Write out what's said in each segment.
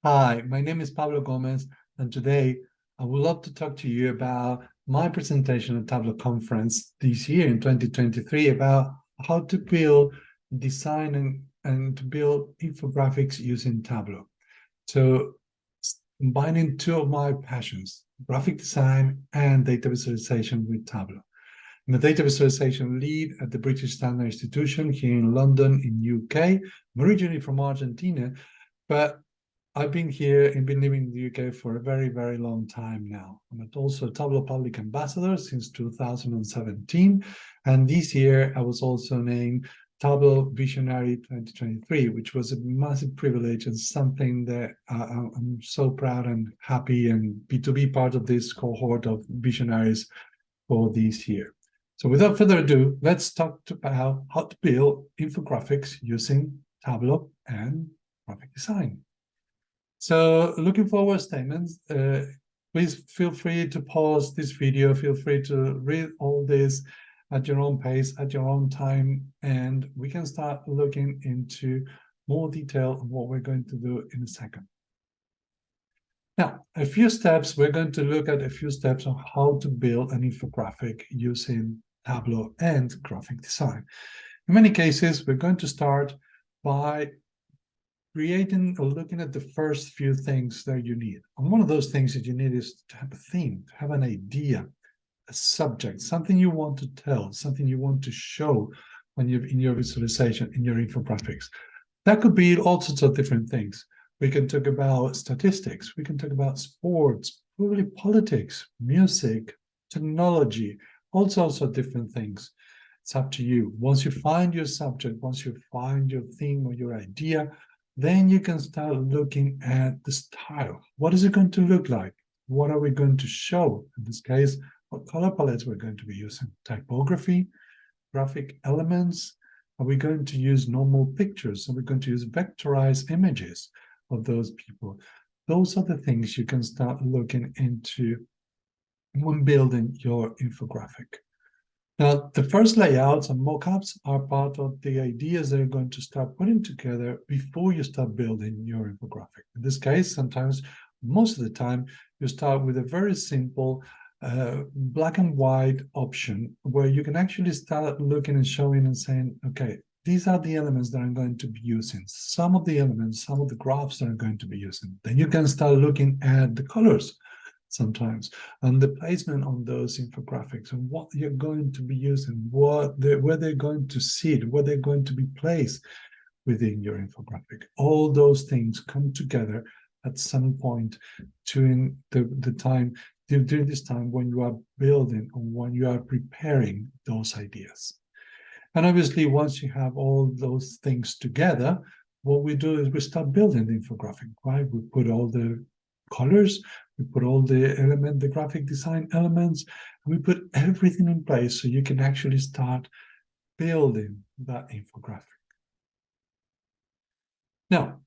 Hi, my name is Pablo Gomez, and today I would love to talk to you about my presentation at Tableau conference this year in 2023 about how to build, design, and to build infographics using Tableau. So combining two of my passions, graphic design and data visualization with Tableau. I'm a data visualization lead at the British Standard Institution here in London in UK. I'm originally from Argentina, but I've been here and been living in the UK for a very, very long time now. I'm also a Tableau Public Ambassador since 2017. And this year, I was also named Tableau Visionary 2023, which was a massive privilege and something that I'm so proud and happy to be part of this cohort of visionaries for this year. So without further ado, let's talk about how to build infographics using Tableau and graphic design. So looking forward statements, please feel free to pause this video, feel free to read all this at your own pace, at your own time, and we can start looking into more detail on what we're going to do in a second. Now, a few steps, we're going to look at a few steps on how to build an infographic using Tableau and graphic design. In many cases, we're going to start by creating or looking at the first few things that you need. And one of those things that you need is to have a theme, to have an idea, a subject, something you want to tell, something you want to show when you're in your visualization, in your infographics. That could be all sorts of different things. We can talk about statistics, we can talk about sports, probably politics, music, technology, all sorts of different things. It's up to you. Once you find your subject, once you find your theme or your idea, then you can start looking at the style. What is it going to look like? What are we going to show? In this case, what color palettes we're going to be using? Typography, graphic elements. Are we going to use normal pictures? Are we going to use vectorized images of those people? Those are the things you can start looking into when building your infographic. Now, the first layouts and mockups are part of the ideas that you're going to start putting together before you start building your infographic. In this case, sometimes, most of the time, you start with a very simple black and white option where you can actually start looking and showing and saying, okay, these are the elements that I'm going to be using. Some of the elements, some of the graphs that I'm going to be using. Then you can start looking at the colors sometimes, and the placement on those infographics and what you're going to be using, where they're going to sit, where they're going to be placed within your infographic. All those things come together at some point during during this time when you are building or when you are preparing those ideas. And obviously, once you have all those things together, what we do is we start building the infographic, right? We put all the colors, we put all the graphic design elements, and we put everything in place so you can actually start building that infographic. Now,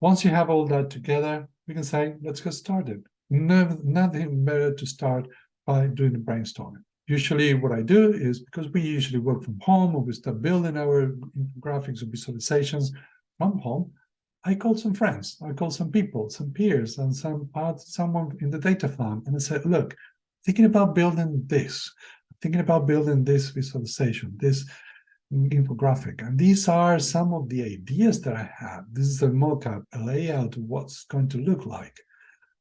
once you have all that together, we can say, let's get started. Nothing better to start by doing the brainstorming. Usually what I do is, because we usually work from home or we start building our infographics or visualizations from home, I call some friends, I call some people, some peers, and someone in the data farm, and I said, look, thinking about building this, thinking about building this visualization, this infographic, and these are some of the ideas that I have. This is a mock-up, a layout of what's going to look like.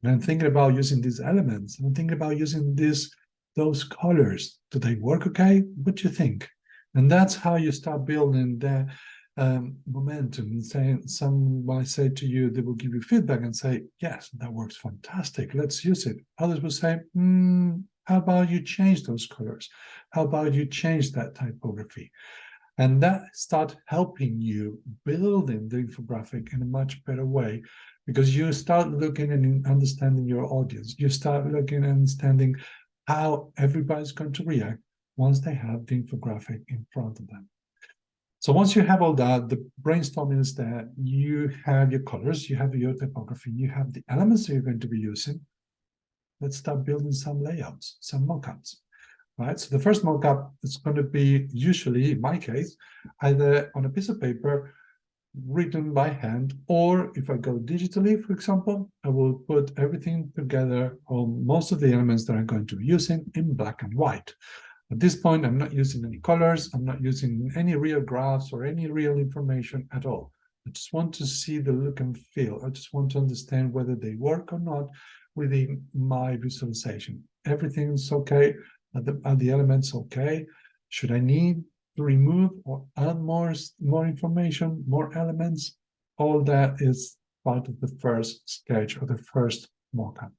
And I'm thinking about using these elements, and I'm thinking about using those colors. Do they work okay? What do you think? And that's how you start building the momentum, and saying, some might say to you, they will give you feedback and say, yes, that works fantastic, let's use it. Others will say, how about you change those colors? How about you change that typography? And that start helping you building the infographic in a much better way, because you start looking and understanding your audience. You start looking and understanding how everybody's going to react once they have the infographic in front of them. So once you have all that, the brainstorming is that you have your colors, you have your typography, you have the elements that you're going to be using. Let's start building some layouts, some mockups, right? So the first mockup is going to be, usually in my case, either on a piece of paper written by hand, or if I go digitally, for example, I will put everything together, or most of the elements that I'm going to be using, in black and white. At this point, I'm not using any colors, I'm not using any real graphs or any real information at all. I just want to see the look and feel. I just want to understand whether they work or not within my visualization. Everything's okay. Are the elements okay? Should I need to remove or add more information, more elements? All that is part of the first sketch or the first mockup.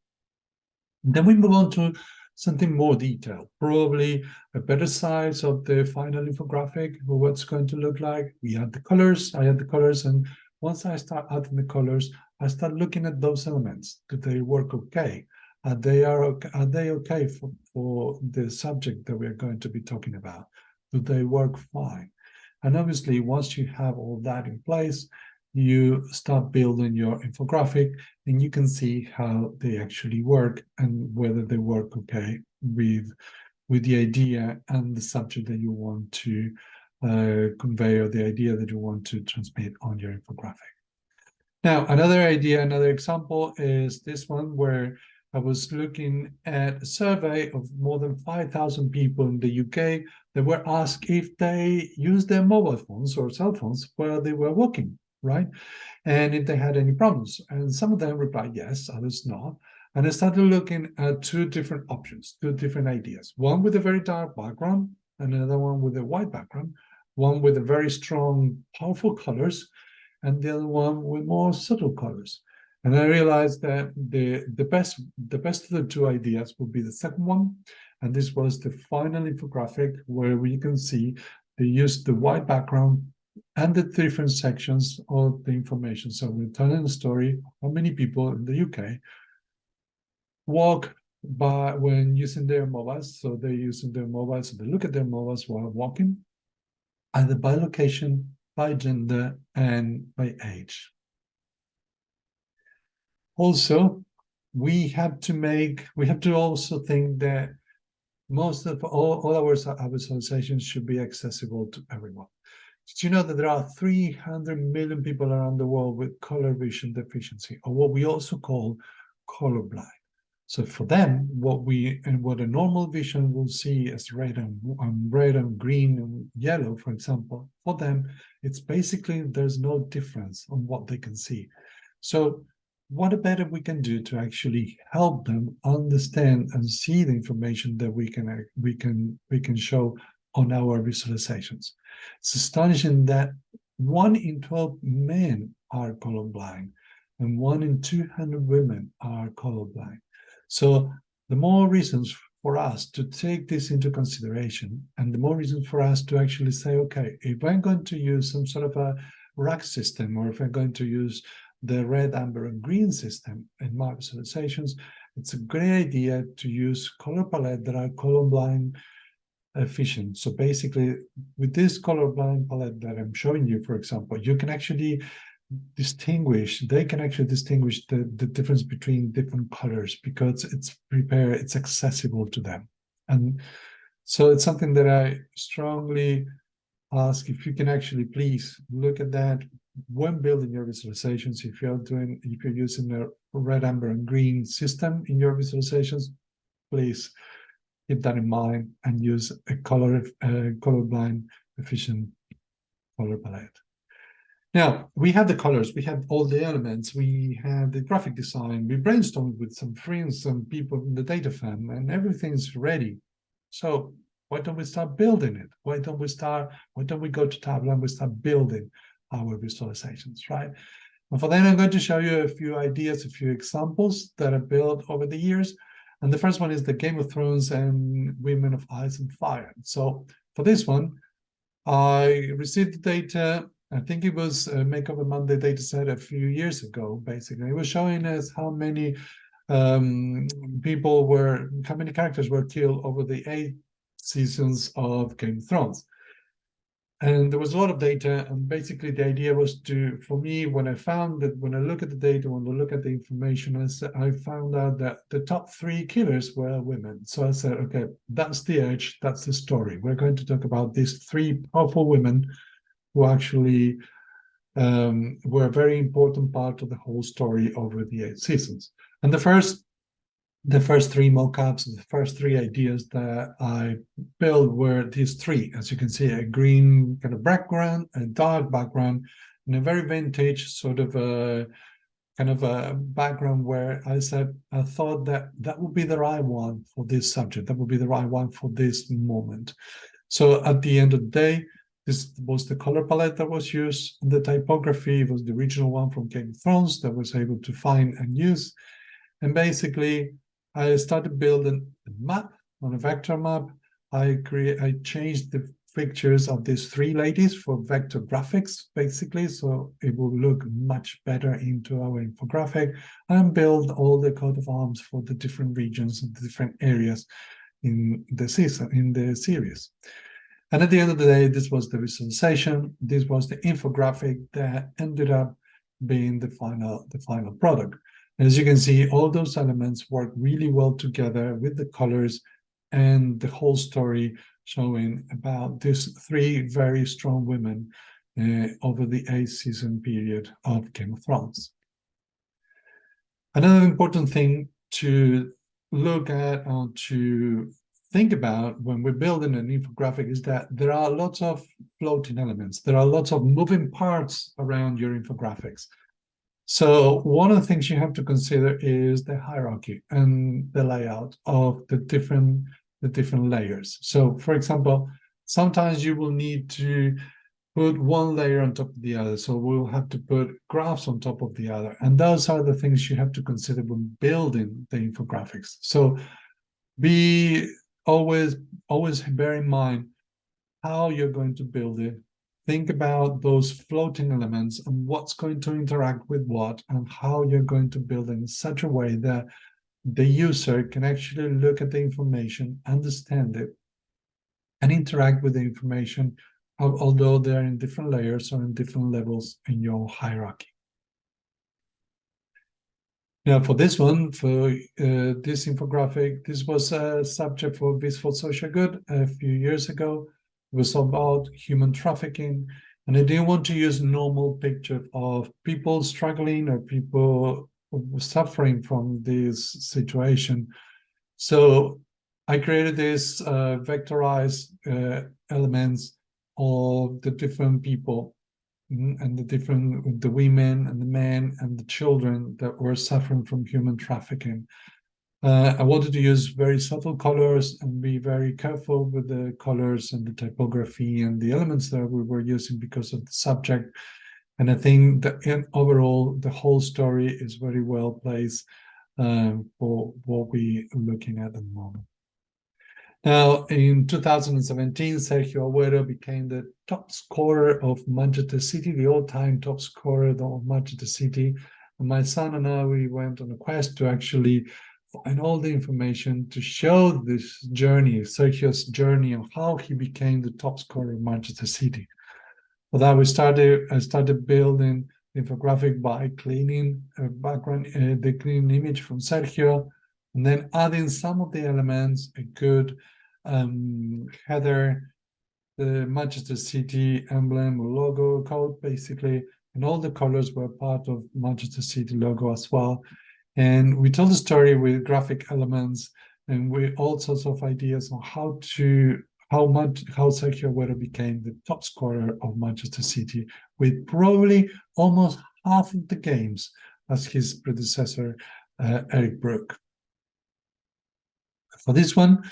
Then we move on to something more detailed, probably a better size of the final infographic, or what's going to look like. We add the colors, I add the colors, and once I start adding the colors, I start looking at those elements. Do they work okay? Are they okay for the subject that we're going to be talking about? Do they work fine? And obviously, once you have all that in place, you start building your infographic, and you can see how they actually work and whether they work okay with the idea and the subject that you want to convey, or the idea that you want to transmit on your infographic. Now, another idea, another example is this one, where I was looking at a survey of more than 5,000 people in the UK that were asked if they use their mobile phones or cell phones while they were working, right? And if they had any problems. And some of them replied yes, others not. And I started looking at two different options, two different ideas. One with a very dark background, and another one with a white background. One with a very strong, powerful colors, and the other one with more subtle colors. And I realized that the best of the two ideas would be the second one. And this was the final infographic, where we can see they used the white background and the different sections of the information. So we're telling a story, how many people in the UK walk by when using their mobiles. So they're using their mobiles, so they look at their mobiles while walking, either by location, by gender, and by age. Also, we have to also think that most of all our visualizations should be accessible to everyone. Did you know that there are 300 million people around the world with color vision deficiency, or what we also call colorblind? So for them, what a normal vision will see as red and green and yellow, for example, for them, it's basically there's no difference on what they can see. So what better we can do to actually help them understand and see the information that we can show on our visualizations. It's astonishing that 1 in 12 men are colorblind and 1 in 200 women are colorblind. So the more reasons for us to take this into consideration, and the more reasons for us to actually say, okay, if I'm going to use some sort of a rack system, or if I'm going to use the red, amber, and green system in my visualizations, it's a great idea to use color palette that are colorblind efficient. So basically, with this colorblind palette that I'm showing you, for example, you can actually they can actually distinguish the difference between different colors, because it's accessible to them. And so it's something that I strongly ask if you can actually please look at that when building your visualizations. If you're using a red, amber, and green system in your visualizations, please keep that in mind and use a colorblind efficient color palette. Now, we have the colors, we have all the elements, we have the graphic design, we brainstormed with some friends, some people in the data firm, and everything's ready. So why don't we start building it? Why don't we go to Tableau and we start building our visualizations, right? And for that, I'm going to show you a few ideas, a few examples that I built over the years. And the first one is the Game of Thrones and Women of Ice and Fire. So for this one, I received the data. I think it was a Make Up a Monday data set a few years ago, basically. It was showing us how many characters were killed over the 8 seasons of Game of Thrones. And there was a lot of data, and basically the idea was for me, when I look at the data, when I look at the information, I found out that the top 3 killers were women. So I said, okay, that's the edge, that's the story. We're going to talk about these 3 powerful women who actually were a very important part of the whole story over the 8 seasons. And the first three mockups, the first three ideas that I built were these three. As you can see, a green kind of background, a dark background, and a very vintage sort of a kind of a background where I thought that would be the right one for this subject, that would be the right one for this moment. So at the end of the day, this was the color palette that was used. The typography was the original one from Game of Thrones that was able to find and use. And basically, I started building a map on a vector map. I changed the pictures of these three ladies for vector graphics, basically, so it will look much better into our infographic, and build all the coat of arms for the different regions and the different areas in the series. And at the end of the day, this was the visualization. This was the infographic that ended up being the final product. And as you can see, all those elements work really well together with the colors and the whole story showing about these three very strong women over the 8-season period of Game of Thrones. Another important thing to look at or to think about when we're building an infographic is that there are lots of floating elements. There are lots of moving parts around your infographics. So one of the things you have to consider is the hierarchy and the layout of the different layers. So for example, sometimes you will need to put one layer on top of the other. So we'll have to put graphs on top of the other. And those are the things you have to consider when building the infographics. So always bear in mind how you're going to build it. Think about those floating elements and what's going to interact with what, and how you're going to build it in such a way that the user can actually look at the information, understand it, and interact with the information, although they're in different layers or in different levels in your hierarchy. Now, for this one, for this infographic, this was a subject for Biz for Social Good a few years ago. It was about human trafficking, and I didn't want to use a normal picture of people struggling or people suffering from this situation. So I created this vectorized elements of the different people and the women and the men and the children that were suffering from human trafficking. I wanted to use very subtle colors and be very careful with the colors and the typography and the elements that we were using because of the subject. And I think that overall, the whole story is very well placed for what we're looking at the moment. Now, in 2017, Sergio Agüero became the top scorer of Manchester City, the all-time top scorer of Manchester City. And my son and I, we went on a quest to actually find all the information to show this journey, Sergio's journey, and how he became the top scorer of Manchester City. For that, I started building the infographic by cleaning the clean image from Sergio, and then adding some of the elements, a good header, the Manchester City emblem logo code, basically, and all the colors were part of Manchester City logo as well. And we told the story with graphic elements and with all sorts of ideas on how Sergio Agüero became the top scorer of Manchester City, with probably almost half of the games as his predecessor, Eric Brook. For this one,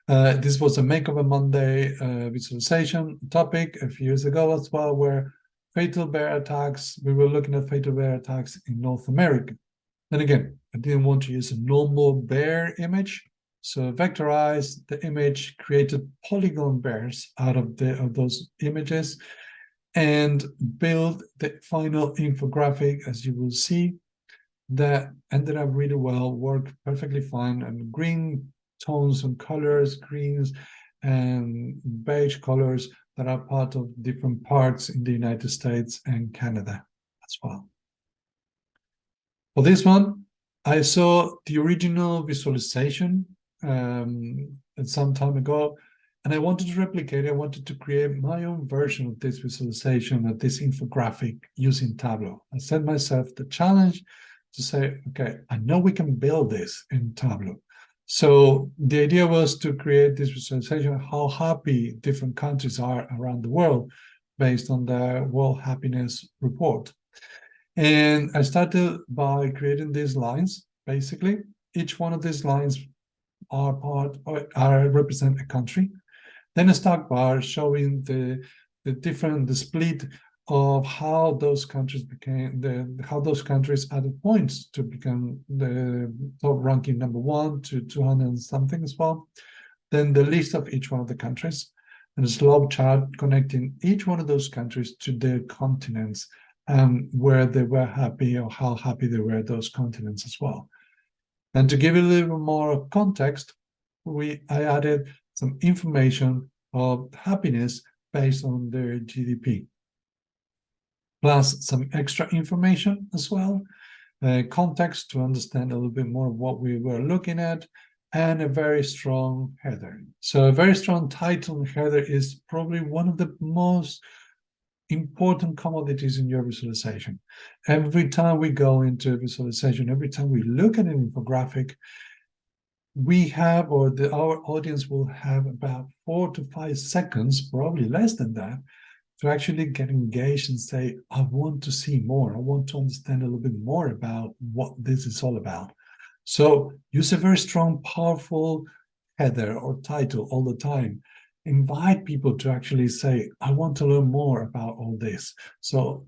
this was a Makeover Monday visualization topic a few years ago as well, where fatal bear attacks, we were looking at fatal bear attacks in North America. And again, I didn't want to use a normal bear image, so vectorized the image, created polygon bears out of those images, and build the final infographic, as you will see, that ended up really well, worked perfectly fine, and green tones and colors, greens and beige colors that are part of different parts in the United States and Canada as well. For this one, I saw the original visualization some time ago, And I wanted to replicate it. I wanted to create my own version of this visualization, of this infographic using Tableau. I set myself the challenge to say, okay, I know we can build this in Tableau. So the idea was to create this visualization of how happy different countries are around the world based on the World Happiness Report. And I started by creating these lines. Basically, each one of these lines represent a country. Then a stock bar showing the split of how those countries how those countries added points to become the top ranking number 1 to 200 and something as well. Then the list of each one of the countries, and a slope chart connecting each one of those countries to their continents and where they were happy or how happy they were those continents as well. And to give it a little more context, I added some information of happiness based on their GDP, plus some extra information as well, context to understand a little bit more of what we were looking at, and a very strong header. So a very strong title and header is probably one of the most important commodities in your visualization. Every time we go into a visualization, every time we look at an infographic, we have, or our audience will have about 4 to 5 seconds, probably less than that, to actually get engaged and say, I want to see more. I want to understand a little bit more about what this is all about. So use a very strong, powerful header or title all the time. Invite people to actually say, I want to learn more about all this. So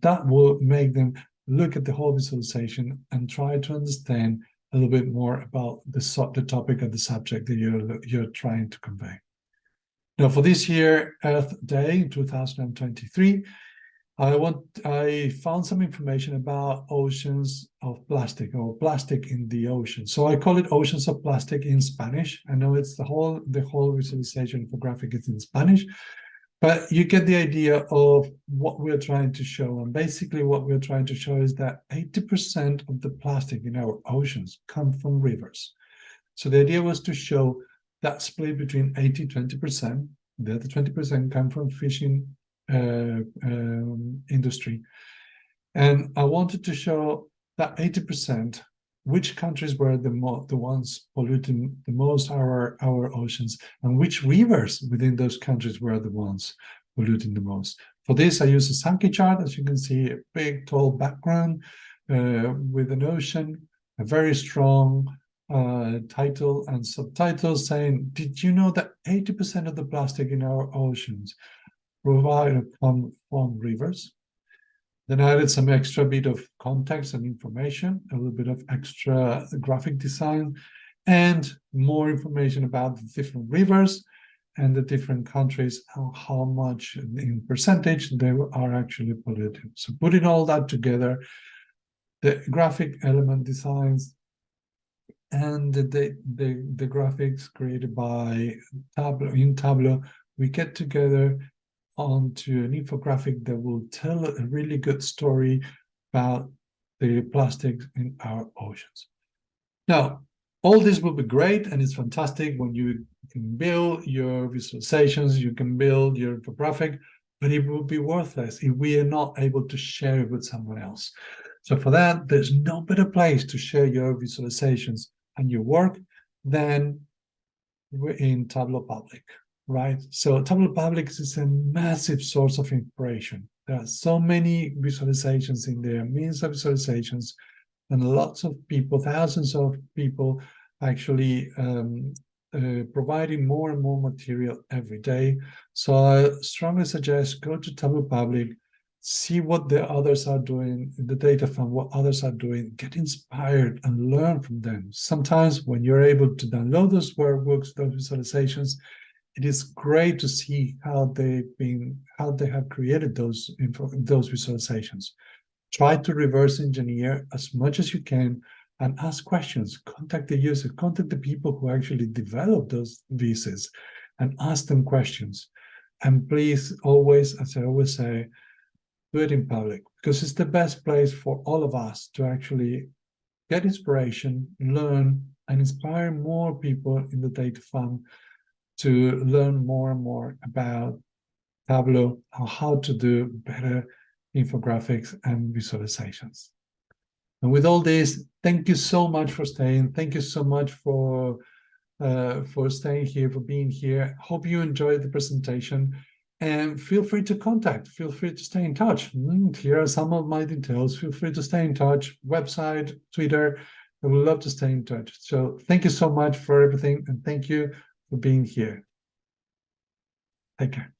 that will make them look at the whole visualization and try to understand a little bit more about the topic and the subject that you're trying to convey. Now, for this year, Earth Day 2023, I found some information about oceans of plastic, or plastic in the ocean. So I call it oceans of plastic in Spanish. I know it's the whole visualization infographic is in Spanish, but you get the idea of what we're trying to show. And basically what we're trying to show is that 80% of the plastic in our oceans come from rivers. So the idea was to show that split between 80-20%. The other 20% come from fishing industry. And I wanted to show that 80%, which countries were the ones polluting the most our oceans, and which rivers within those countries were the ones polluting the most. For this, I use a Sankey chart. As you can see, a big, tall background with an ocean, a very strong title and subtitles saying, did you know that 80% of the plastic in our oceans provided from rivers? Then I added some extra bit of context and information, a little bit of extra graphic design, and more information about the different rivers and the different countries, how much in percentage they are actually polluted. So putting all that together, the graphic element designs and the graphics created by Tableau, we get together onto an infographic that will tell a really good story about the plastics in our oceans. Now, all this will be great, and it's fantastic when you can build your visualizations, you can build your infographic, but it will be worthless if we are not able to share it with someone else. So for that, there's no better place to share your visualizations and your work than in Tableau Public, right? So Tableau Public is a massive source of inspiration. There are so many visualizations in there, millions of visualizations, and lots of people, thousands of people actually providing more and more material every day. So I strongly suggest go to Tableau Public, see what the others are doing in the data fund, what others are doing, get inspired and learn from them. Sometimes when you're able to download those workbooks, those visualizations, it is great to see how they have created those visualizations. Try to reverse engineer as much as you can and ask questions. Contact the user, contact the people who actually develop those VCs and ask them questions. And please always, as I always say, do it in public, because it's the best place for all of us to actually get inspiration, learn, and inspire more people in the data fund to learn more and more about Tableau and how to do better infographics and visualizations. And with all this, thank you so much for staying. Thank you so much for staying here, for being here. Hope you enjoyed the presentation, and feel free to contact, feel free to stay in touch. Here are some of my details. Feel free to stay in touch, website, Twitter. I would love to stay in touch. So thank you so much for everything, and thank you for being here. Take care.